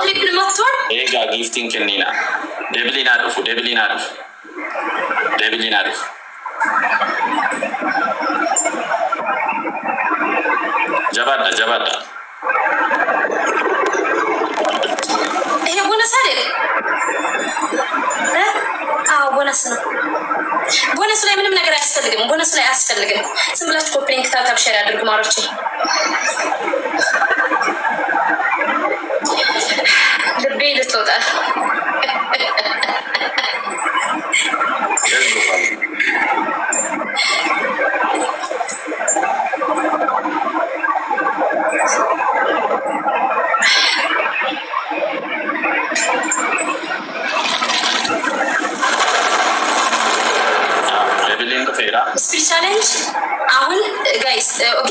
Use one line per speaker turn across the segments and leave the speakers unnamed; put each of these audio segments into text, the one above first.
triple motor.
Ega gifting kenina. Debilina rufu. Jabada.
bonus አይደል? ቦነስ ነው። ቦነስ ላይ ምንም ነገር አያስፈልግም። ቦነስ ላይ አያስፈልግም። ዝም ብላችሁ ኮፒ ሊንክ ታብ ሼር አድርጉ ማሮቼ። ልቤ ልትወጣ Speed challenge. አሁን ጋይስ ኦኬ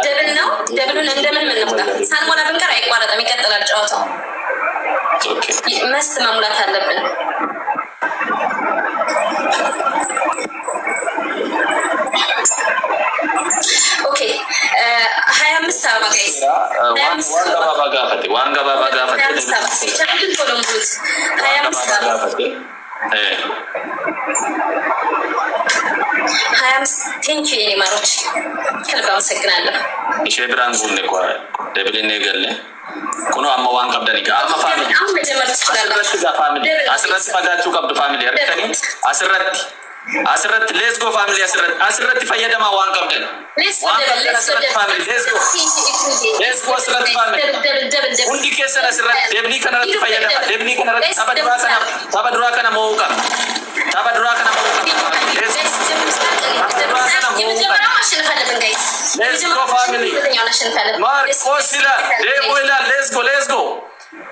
ደብል ነው። ደብሉን እንደምን እንሙላ? ሳንሞላ ብንቀር አይቋረጥም፣ ይቀጥላል ጨዋታው። መስት መሙላት አለብን። ኦኬ 25 አበባ ጋይስ 25 አበባ ጋፈቴ 25 አበባ ቴንኪ የኔ ማሮች ከልብ አመሰግናለሁ።
ሼብራን ጉን እኮ ደብሊን ነገለ ኩኖ አማዋን ቀብደኒ ጋር ፋሚሊ
አሁን መጀመር ትችላላችሁ።
አስረት ፈጋችሁ ቀብዱ ፋሚሊ አርተኒ አስረት ሌትስ ጎ ፋሚሊ አስረት ፈየደማ ዋን ቀብደን ፋሚሊ ሌትስ ጎ አስረት ፋሚሊ ሁንዲ ከሰራ አስረት ደብሊ ከነረት ፈየደማ ደብሊ ከነረት ታበድራ ከነ ሞውቃ Let's go family. Marco Sila,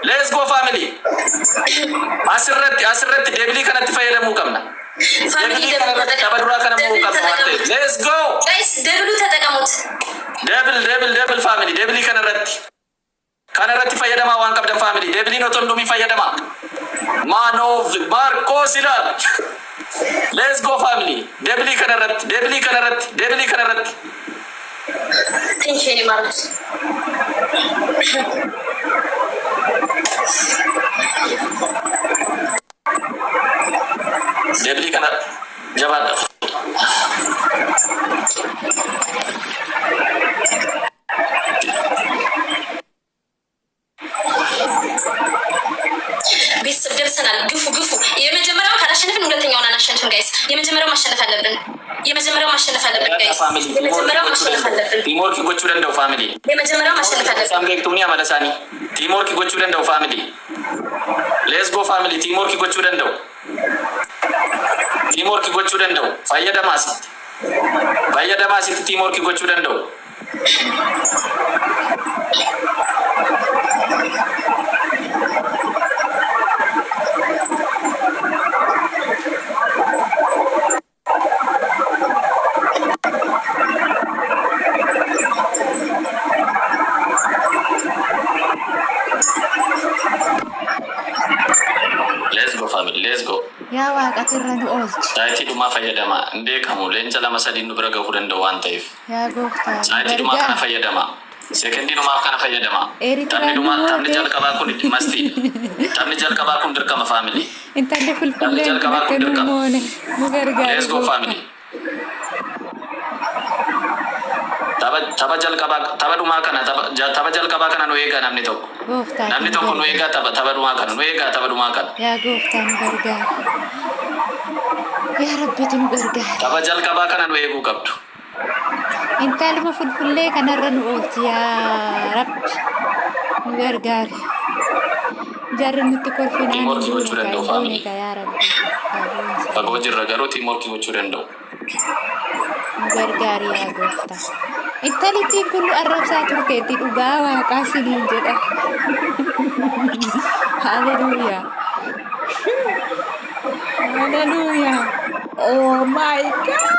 let's go family. Asirratti debli kanatti fayyadamu qabna. Family tabadura kana mu qabna. Let's go. Guys, deblu tatakamut. Debl family, debli kanarratti fayyadama waan qabdan family. Debli no tondumi fayyadama. Marco Sila. Let's go family. Debli kanarat.
Thank you, Marcos.
Debli kanarat. Jawab.
ቤተሰብ ደርሰናል። ግፉ የመጀመሪያው ካላሸነፍን ሁለተኛውን አናሸንፍም ጋይስ። የመጀመሪያው ማሸነፍ አለብን ጋይስ። የመጀመሪያው ማሸነፍ አለብን።
ቲሞርክ ጎቹ ደንደው ፋሚሊ
የመጀመሪያው ማሸነፍ አለብን።
ሳምጌክቱኒ አመለሳኒ ቲሞርክ ጎቹ ደንደው ፋሚሊ ሌትስ ጎ ፋሚሊ ቲሞርክ ጎቹ ደንደው fayyadamaasi ቲሞርክ ጎቹ ደንደው let's go
ya waqatirran olch
saati duma fayyadama inde kamu lenca lama sadin braga hudanda wan taif
ya gofta
saati duma kana fayyadama sekondi duma kana fayyadama tamni jal kaba kun masti tamni jal kaba kun dirkama family
intande fulfulle
jal kaba kun dirkama
mugarga
let's go family taba jal kaba kana no ega namni tokko no ega taba duma kana
ya gofta mugarga ya rabbi tunu garga
taba jal kaba kana no egu qabdu
intalma fulfulle kanarran olti ya rabbi mugarga jarranitti korfina ya rabbi
pagojirra garo timorki gochurendo
gargaari yaa gooftaa. Intalittiin kun arrabsaa turteetti dhugaa waaqaa siniin jedha. Hallelujah. Oh my God.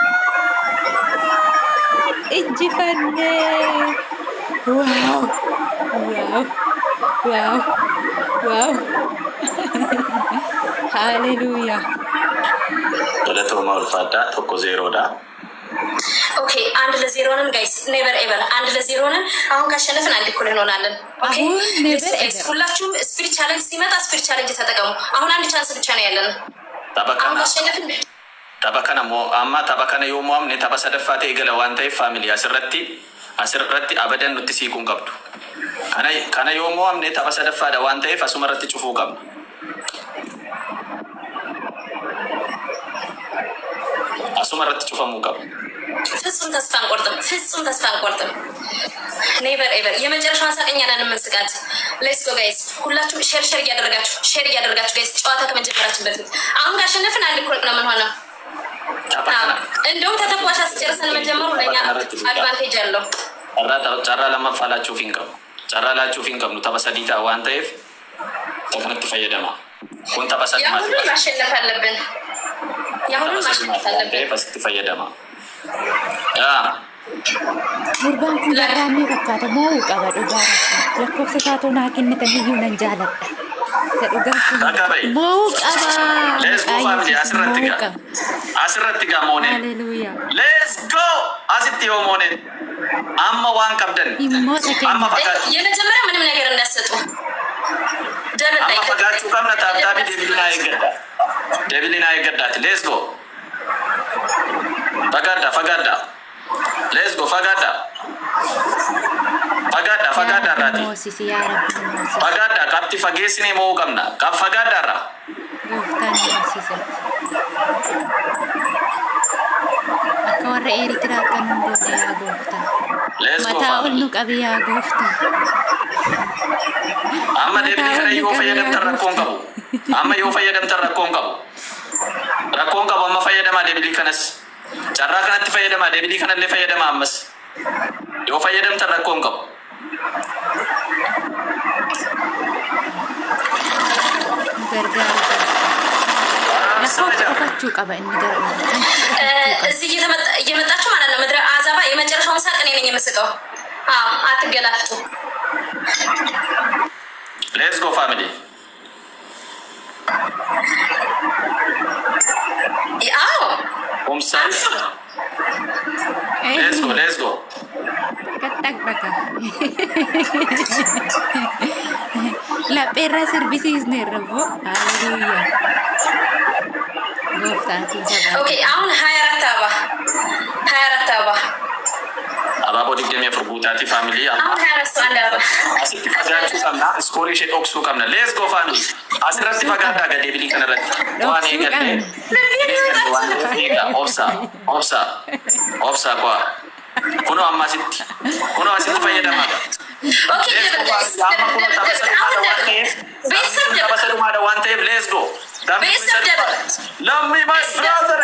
Injifannee. Wow. Hallelujah.
Tola toma ulfaata tokko zeeroodha.
ኦኬ 1-0 ነን ጋይስ ኔቨር ኤቨር 1-0 ነን አሁን ካሸነፍን አንድ እኩል እንሆናለን ኦኬ ሁላችሁም ስፒሪት ቻሌንጅ ሲመጣ ስፒሪት ቻሌንጅ ተጠቀሙ አሁን አንድ ቻንስ ብቻ ነው ያለን አሁን ካሸነፍን
tabakana mo amma tabakana yomo amne tabasadafate igala wante family asirratti abadan nutti siikun qabdu kana yomo amne tabasadafada wante fasumarratti cufu qabdu asumarratti cufamu qabdu
ፍጹም ተስፋ አንቆርጥም ኔቨር ኤቨር የመጨረሻውን ሳቀኛ ነን የምንስቃት ሌትስ ጎ ጋይስ ሁላችሁም ሼር እያደረጋችሁ ጋይስ ጨዋታ ከመጀመራችን በፊት አሁን ካሸነፍን አንድ እኩል ነው የምንሆነው እንደውም ተተኳሽ አስጨርሰን መጀመሩ ለኛ አድቫንቴጅ አለው ጨራ
ለማፋላችሁ ፊንቀም ነው ተበሰዲታ ዋንታይፍ ተከነክ ፈየደማ ኮንታ በሰዲማ
ማሸነፍ አለብን ያሁን ማሸነፍ አለብን
በስቲ ፈየደማ
ጉርባን ኩላራሚ በቃ ደሞ ቀበዱ ጋር ለኮፍሳቶ ናኪን ተንዩ ነንጃለታ
Let's go family asirratti ga moone let's go asiti yo moone amma wan qabdan amma fakat
የመጀመሪያ ምንም ነገር እንዳሰጡ
amma fakat kamna tabi debilina yegdat let's go fagada let's go fagada rati fagada kapti fagesini mo kamna kap fagada ra
akawar eritira kanun do ya gofta
let's go
mata ulnu qabiya gofta
amma debili kana yo fayadam tarakon kabu amma yo fayadam tarakon kabu rakon kabu amma fayadama debili kanas carra kanatti fayadama debili kana le fayadama ammas yo fayadam tarakon kabu
ናፈቃችሁ ቀባ እንገር
እዚህ እየመጣችሁ ማለት ነው ምድረ አዛባ የመጨረሻውን ሳቅ እኔ ነኝ የምስቀው አትገላፍጡ
let's go family
ያው
omsa let's go
katak baka la perra services nervo hallelujah
ኦኬ አሁን 24 አባ
አባቦ ዲግደም የፍርጉታቲ ፋሚሊ
አሁን 24 አንድ አባ
አሲቲ ፈጋቹ ከምና ስኮሪሽ ኦክሱ ከምና ሌትስ ጎ ፋሚሊ አስረቲ ፈጋታ ገደብሊ ከነረት ዋኔ ገደ ኦፍሳ ኳ ኩኖ አሲቲ ፈየደማ
ኦኬ
በሰዱ ማደ ዋን ቴብ ሌትስ ጎ ለሚ ማይ ብራዘር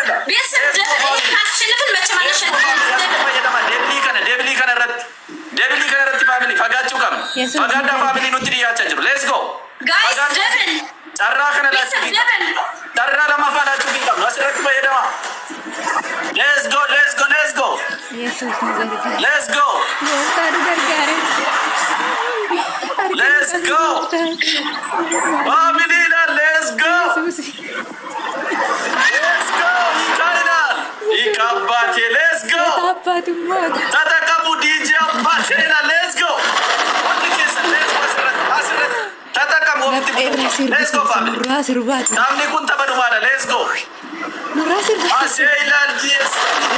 ደብሊ ከነረት ፋሚሊ ፈጋቹ ከም ፈጋዳ ፋሚሊ ኑትሪ ያቻጅሩ ሌትስ ጎ
ጋይስ ደብል
ጨራ ከነላት ጨራ ለማፋላቹ ቢቀም ወስረት በየደማ ሌትስ ጎ
ኢየሱስ ንገርጋ
ሌትስ ጎ let's go family let's go ikabate let's go tatakabu dj patena let's go tatakabu let's go family tamni kun tabadu mala let's go asela yes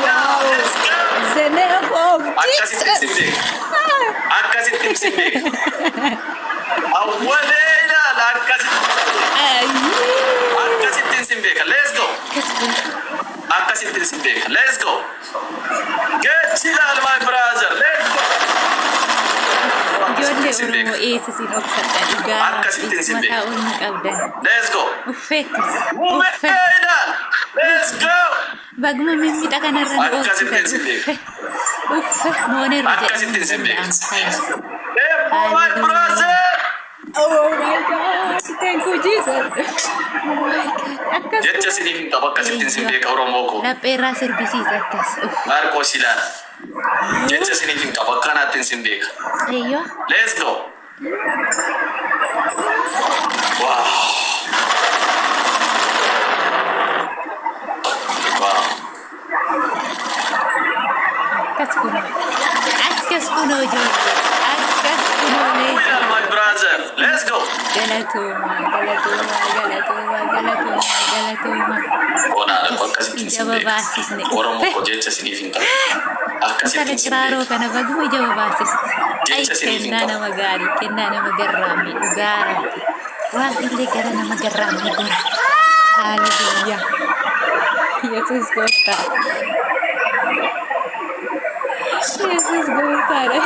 let's go akasitin simbe awwalena akasitin simbe let's go let's go get chilal my brother let's go
jolle oromo sin oksata diga mata ulmu qabdan
let's go let's go
bagma mimmi takanarra
akasitin simbe
moner
akasitin simbe oh my brother
oh my god thank you jesus oh my god
jecha sinifin tabakasitin simbe ka oromo ko
la perra services atas
marco sila jecha sinifin tabakanatin simbe
ayo
let's go wow
Ijaba baasisne.
Oromoo ko jecha siniif hin qabu. Akkasittiin sin
Kiraaroo
beeka.
kana baguu ijaba baasisne. Ay
Jecha siniif hin
kennaa
qabu.
nama gaarii, kennaa nama garraamii dhugaarratti. Waan illee gara nama garraamii godha. Haaleluyyaa. Yesuus gooftaa. Yesuus gooftaadha.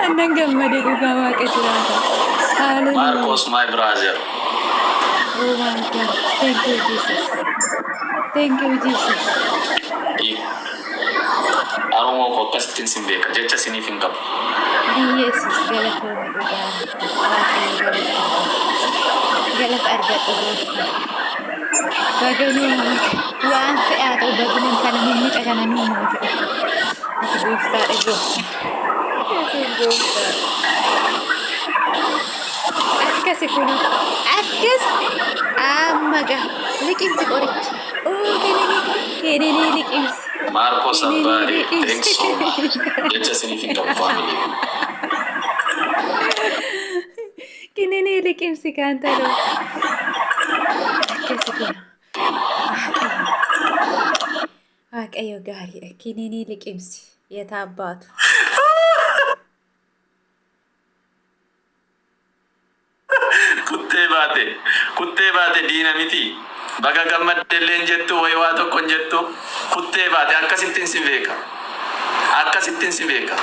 Annan gammadee dhugaa waaqa jiraata. Haaleluyyaa.
Marcos, my brother.
Oh my God. Thank you, Jesus. Thank you, Jesus.
Oromoo ko akkasittiin sin beeka. Jecha siniif hin qabu.
Yesus galatoonni dhugaa waaqayyo galata argadhu gooftaa baganuu waan fe'aa ta'u bagunan kana mimmiidha kana nuu moote ati gooftaadha gooftaa yesus gooftaa akkasi kunu akkas amma gaa liqimsi qorichi kenenii liqimsi
Marcos Abbari, thanks so much. Jecha siniif hin qabu family.
Kinini liqimsi kan ta'u akkasi kun waaqayyo gaariidha. Kinini liqimsi የታባቱ
kuttee baate diina miti. Baga gammaddelleen jettu way waa tokkon jettu kuttee baate akkasittiin si beeka. Akkasittiin si beeka.